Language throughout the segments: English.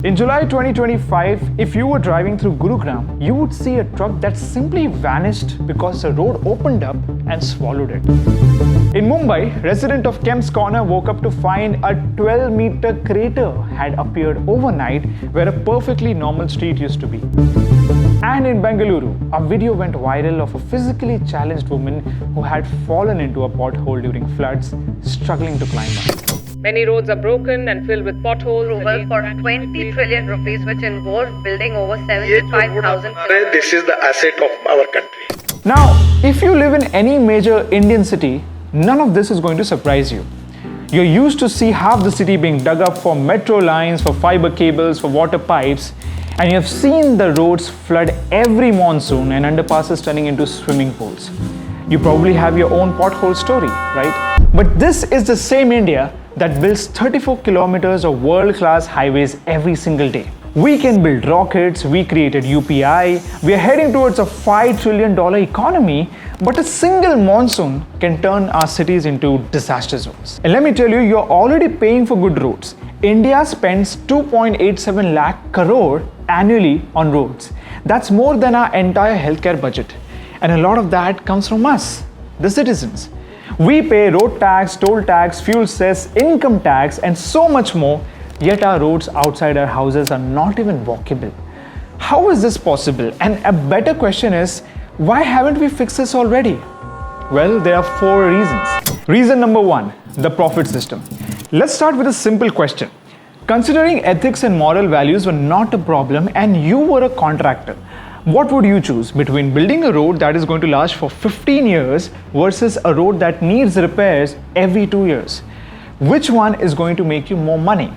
In July 2025, if you were driving through Gurugram, you would see a truck that simply vanished because the road opened up and swallowed it. In Mumbai, resident of Kemp's Corner woke up to find a 12-meter crater had appeared overnight where a perfectly normal street used to be. And in Bengaluru, a video went viral of a physically challenged woman who had fallen into a pothole during floods, struggling to climb up. Many roads are broken and filled with potholes. Approval for 20 trillion rupees, which involved building over 75,000 kilometers. This is the asset of our country. Now, if you live in any major Indian city, none of this is going to surprise you. You're used to see half the city being dug up for metro lines, for fiber cables, for water pipes, and you have seen the roads flood every monsoon and underpasses turning into swimming pools. You probably have your own pothole story, right? But this is the same India that builds 34 kilometers of world-class highways every single day. We can build rockets, we created UPI, we are heading towards a $5 trillion economy, but a single monsoon can turn our cities into disaster zones. And let me tell you, you're already paying for good roads. India spends 2.87 lakh crore annually on roads. That's more than our entire healthcare budget. And a lot of that comes from us, the citizens. We pay road tax, toll tax, fuel cess, income tax, and so much more, yet our roads outside our houses are not even walkable. How is this possible? And a better question is, why haven't we fixed this already? Well, there are 4 reasons. Reason number 1, the profit system. Let's start with a simple question. Considering ethics and moral values were not a problem and you were a contractor, what would you choose between building a road that is going to last for 15 years versus a road that needs repairs every 2 years? Which one is going to make you more money?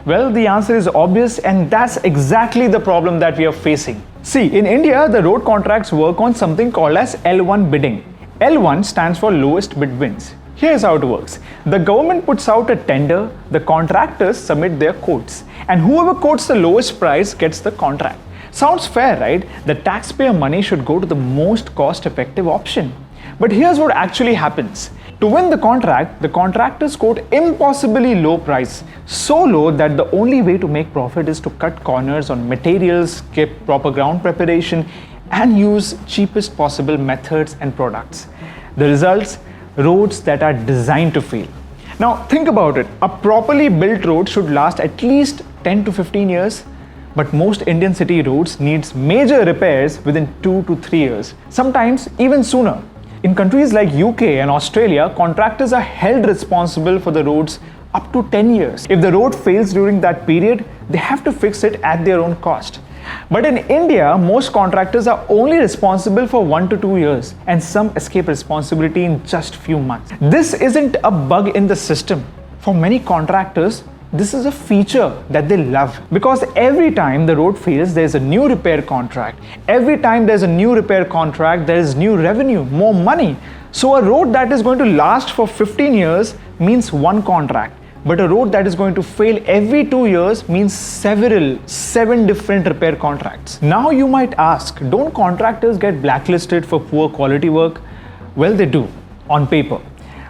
Well, the answer is obvious, and that's exactly the problem that we are facing. See, in India, the road contracts work on something called as L1 bidding. L1 stands for lowest bid wins. Here's how it works. The government puts out a tender, the contractors submit their quotes, and whoever quotes the lowest price gets the contract. Sounds fair, right? The taxpayer money should go to the most cost-effective option. But here's what actually happens. To win the contract, the contractors quote impossibly low price, so low that the only way to make profit is to cut corners on materials, skip proper ground preparation, and use cheapest possible methods and products. The results? Roads that are designed to fail. Now think about it. A properly built road should last at least 10 to 15 years. But most Indian city roads needs major repairs within 2 to 3 years, sometimes even sooner. In countries like UK and Australia, contractors are held responsible for the roads up to 10 years. If the road fails during that period, they have to fix it at their own cost. But in India, most contractors are only responsible for 1 to 2 years, and some escape responsibility in just few months. This isn't a bug in the system. For many contractors, this is a feature that they love, because every time the road fails, there's a new repair contract. Every time there's a new repair contract, there is new revenue, more money. So a road that is going to last for 15 years means one contract. But a road that is going to fail every 2 years means 7 different repair contracts. Now you might ask, don't contractors get blacklisted for poor quality work? Well, they do, on paper.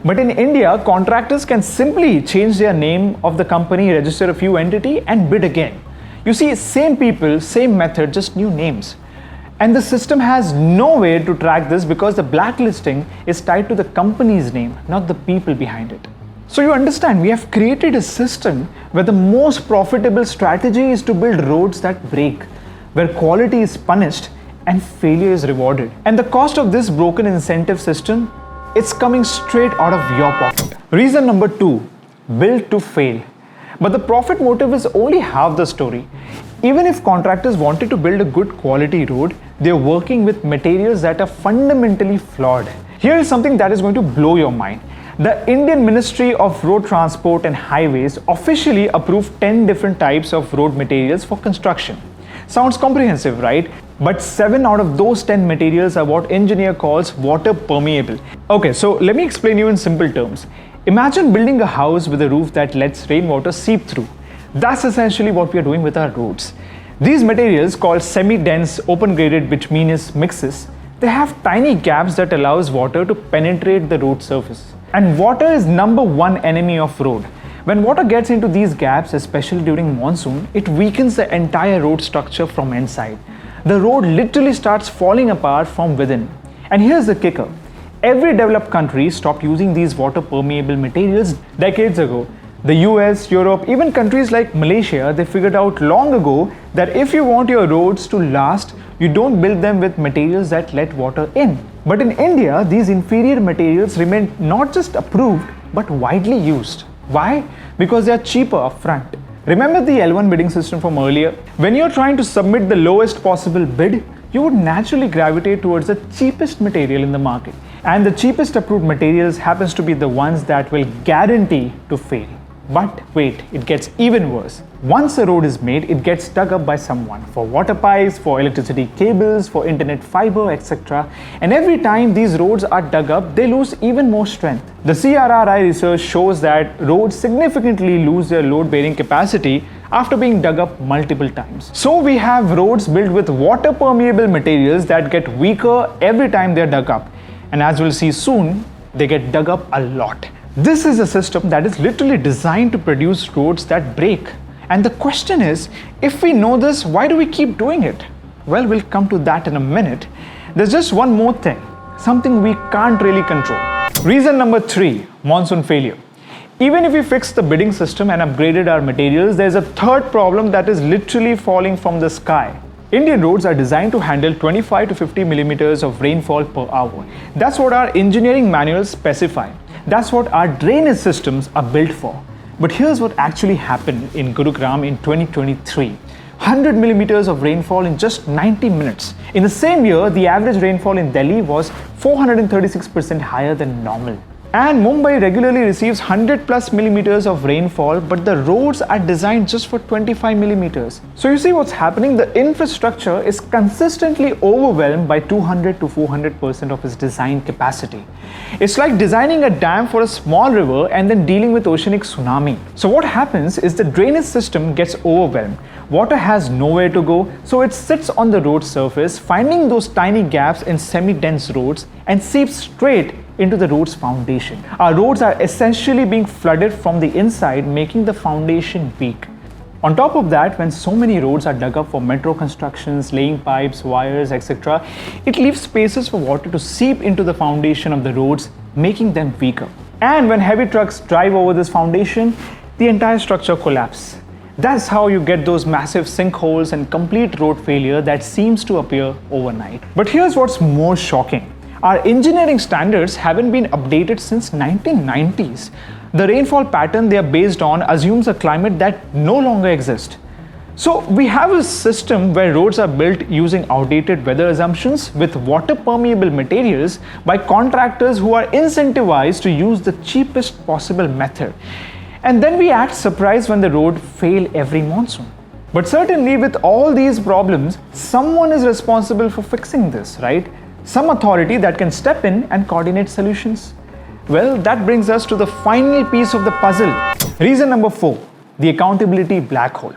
But in India, contractors can simply change their name of the company, register a few entity, and bid again. You see, same people, same method, just new names. And the system has no way to track this because the blacklisting is tied to the company's name, not the people behind it. So you understand, we have created a system where the most profitable strategy is to build roads that break, where quality is punished and failure is rewarded. And the cost of this broken incentive system, it's coming straight out of your pocket. Reason number 2, build to fail. But the profit motive is only half the story. Even if contractors wanted to build a good quality road, they're working with materials that are fundamentally flawed. Here is something that is going to blow your mind. The Indian Ministry of Road Transport and Highways officially approved 10 different types of road materials for construction. Sounds comprehensive, right? But 7 out of those 10 materials are what engineer calls water permeable. Okay, so let me explain you in simple terms. Imagine building a house with a roof that lets rainwater seep through. That's essentially what we are doing with our roads. These materials, called semi-dense open-graded bituminous mixes, they have tiny gaps that allows water to penetrate the road surface. And water is number 1 enemy of road. When water gets into these gaps, especially during monsoon, it weakens the entire road structure from inside. The road literally starts falling apart from within. And here's the kicker. Every developed country stopped using these water permeable materials decades ago. The US, Europe, even countries like Malaysia, they figured out long ago that if you want your roads to last, you don't build them with materials that let water in. But in India, these inferior materials remain not just approved, but widely used. Why? Because they are cheaper upfront. Remember the L1 bidding system from earlier? When you're trying to submit the lowest possible bid, you would naturally gravitate towards the cheapest material in the market. And the cheapest approved materials happens to be the ones that will guarantee to fail. But wait, it gets even worse. Once a road is made, it gets dug up by someone for water pipes, for electricity cables, for internet fiber, etc. And every time these roads are dug up, they lose even more strength. The CRRI research shows that roads significantly lose their load-bearing capacity after being dug up multiple times. So we have roads built with water-permeable materials that get weaker every time they're dug up. And as we'll see soon, they get dug up a lot. This is a system that is literally designed to produce roads that break. And the question is, if we know this, why do we keep doing it? Well, we'll come to that in a minute. There's just one more thing, something we can't really control. Reason number 3, monsoon failure. Even if we fix the bidding system and upgraded our materials, there's a third problem that is literally falling from the sky. Indian roads are designed to handle 25 to 50 millimeters of rainfall per hour. That's what our engineering manuals specify. That's what our drainage systems are built for. But here's what actually happened in Gurugram in 2023. 100 millimeters of rainfall in just 90 minutes. In the same year, the average rainfall in Delhi was 436% higher than normal. And Mumbai regularly receives 100 plus millimeters of rainfall, but the roads are designed just for 25 millimeters. So you see what's happening? The infrastructure is consistently overwhelmed by 200 to 400% of its design capacity. It's like designing a dam for a small river and then dealing with oceanic tsunami. So what happens is the drainage system gets overwhelmed. Water has nowhere to go, so it sits on the road surface, finding those tiny gaps in semi-dense roads and seeps straight into the road's foundation. Our roads are essentially being flooded from the inside, making the foundation weak. On top of that, when so many roads are dug up for metro constructions, laying pipes, wires, etc., it leaves spaces for water to seep into the foundation of the roads, making them weaker. And when heavy trucks drive over this foundation, the entire structure collapses. That's how you get those massive sinkholes and complete road failure that seems to appear overnight. But here's what's more shocking. Our engineering standards haven't been updated since 1990s. The rainfall pattern they are based on assumes a climate that no longer exists. So we have a system where roads are built using outdated weather assumptions with water permeable materials by contractors who are incentivized to use the cheapest possible method. And then we act surprised when the road fails every monsoon. But certainly with all these problems, someone is responsible for fixing this, right? Some authority that can step in and coordinate solutions. Well, that brings us to the final piece of the puzzle. Reason number 4, the accountability black hole.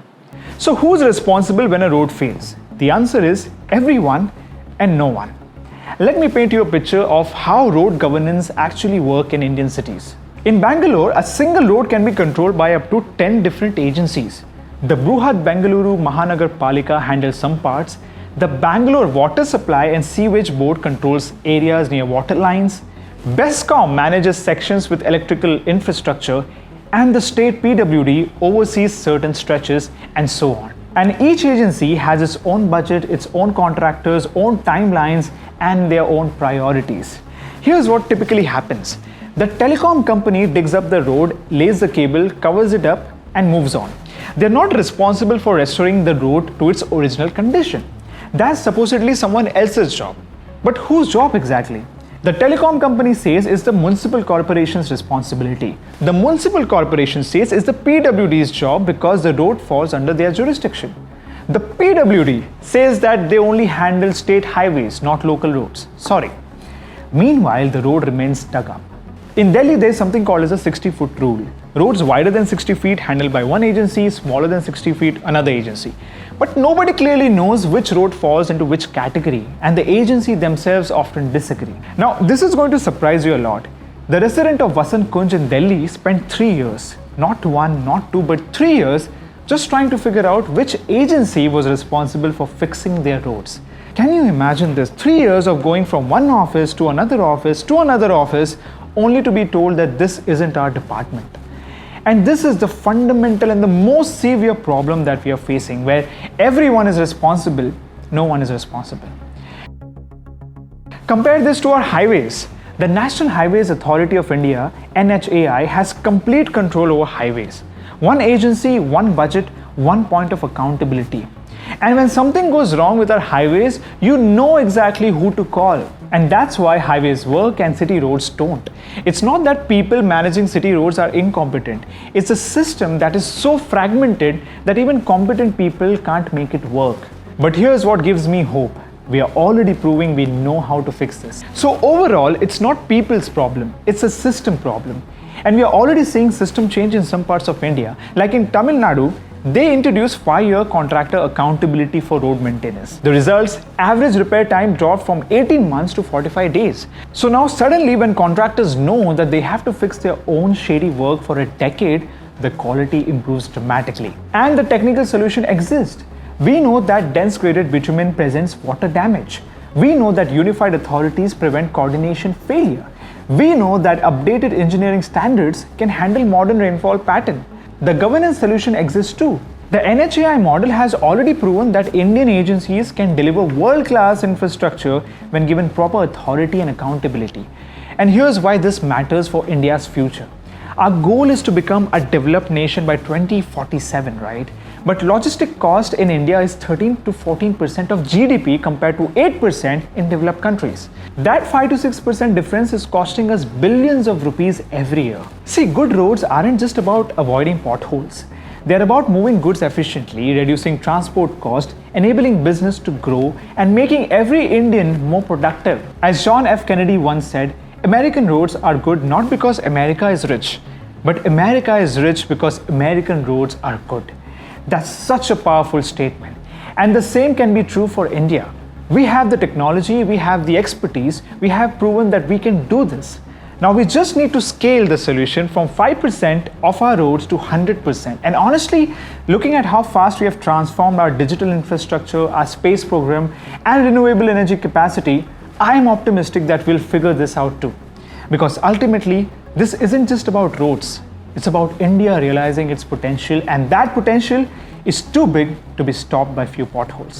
So who's responsible when a road fails? The answer is everyone and no one. Let me paint you a picture of how road governance actually works in Indian cities. In Bangalore, a single road can be controlled by up to 10 different agencies. The Bruhat Bengaluru Mahanagar Palika handles some parts. The Bangalore Water Supply and Sewage Board controls areas near water lines. BESCOM manages sections with electrical infrastructure, and the state PWD oversees certain stretches, and so on. And each agency has its own budget, its own contractors, own timelines, and their own priorities. Here's what typically happens. The telecom company digs up the road, lays the cable, covers it up, and moves on. They're not responsible for restoring the road to its original condition. That's supposedly someone else's job. But whose job exactly? The telecom company says it's the municipal corporation's responsibility. The municipal corporation says it's the PWD's job because the road falls under their jurisdiction. The PWD says that they only handle state highways, not local roads. Sorry. Meanwhile, the road remains dug up. In Delhi, there's something called as a 60-foot rule. Roads wider than 60 feet handled by one agency, smaller than 60 feet, another agency. But nobody clearly knows which road falls into which category, and the agency themselves often disagree. Now, this is going to surprise you a lot. The resident of Vasant Kunj in Delhi spent 3 years, not one, not two, but 3 years just trying to figure out which agency was responsible for fixing their roads. Can you imagine this? 3 years of going from one office to another office to another office only to be told that this isn't our department. And this is the fundamental and the most severe problem that we are facing, where everyone is responsible, no one is responsible. Compare this to our highways. The National Highways Authority of India, NHAI, has complete control over highways. One agency, one budget, one point of accountability. And when something goes wrong with our highways, you know exactly who to call. And that's why highways work and city roads don't. It's not that people managing city roads are incompetent. It's a system that is so fragmented that even competent people can't make it work. But here's what gives me hope. We are already proving we know how to fix this. So overall, it's not people's problem, it's a system problem. And we are already seeing system change in some parts of India. Like in Tamil Nadu, they introduced 5-year contractor accountability for road maintenance. The results, average repair time dropped from 18 months to 45 days. So now suddenly when contractors know that they have to fix their own shady work for a decade, the quality improves dramatically. And the technical solution exists. We know that dense graded bitumen presents water damage. We know that unified authorities prevent coordination failure. We know that updated engineering standards can handle modern rainfall pattern. The governance solution exists too. The NHAI model has already proven that Indian agencies can deliver world-class infrastructure when given proper authority and accountability. And here's why this matters for India's future. Our goal is to become a developed nation by 2047, right? But logistic cost in India is 13 to 14% of GDP compared to 8% in developed countries. That 5 to 6% difference is costing us billions of rupees every year. See, good roads aren't just about avoiding potholes. They're about moving goods efficiently, reducing transport costs, enabling business to grow, and making every Indian more productive. As John F. Kennedy once said, American roads are good not because America is rich, but America is rich because American roads are good. That's such a powerful statement. And the same can be true for India. We have the technology, we have the expertise, we have proven that we can do this. Now we just need to scale the solution from 5% of our roads to 100%. And honestly, looking at how fast we have transformed our digital infrastructure, our space program, and renewable energy capacity, I am optimistic that we'll figure this out too. Because ultimately, this isn't just about roads. It's about India realizing its potential, and that potential is too big to be stopped by few potholes.